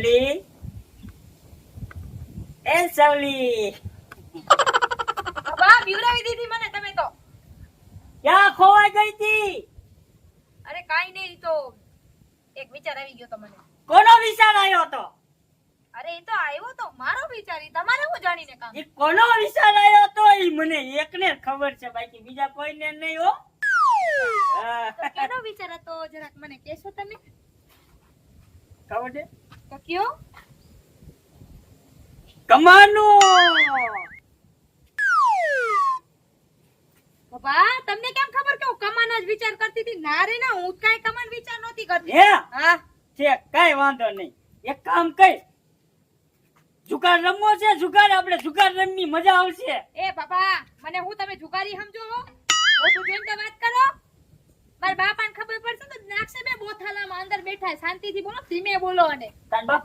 સવલી એ સવલી બા બીવડાવી દીધી મને તમે તો. ક્યાં ખોવાઈ ગઈ તી? અરે કાઈ નહીં, તો એક વિચાર આવી ગયો તો મને. કોનો વિચાર આવ્યો તો? અરે એ તો આવ્યો તો મારો વિચાર, ઈ તમારે હું જાણીને કામ. એ કોનો વિચાર આવ્યો તો ઈ મને એકને જ ખબર છે, બાકી બીજા કોઈને નહીં હો. તો કેનો વિચાર હતો જરાક મને કહેશો તમે? ખબર છે? તો કયો. કમાનું. બાબા તમને કેમ ખબર કે હું કમાનો જ વિચાર કરતી હતી? ના રે ના, હું કાઈ કમાન વિચાર નહોતી કરતી. હે હા છે, કઈ વાંધો નહીં. એક કામ કર, જુગાર રમવો છે. જુગાર આપણે જુગાર રમવી મજા આવશે. એ બાબા મને હું તમે જુગારી સમજો હો? મોટું જોઈને તો વાત કરો. મારા બાપાને ખબર પડશે તો નાખશે બે બોથાલામાં. અંદર બેઠા શાંતિથી બોલો, ધીમે બોલો. અને તાર બાપ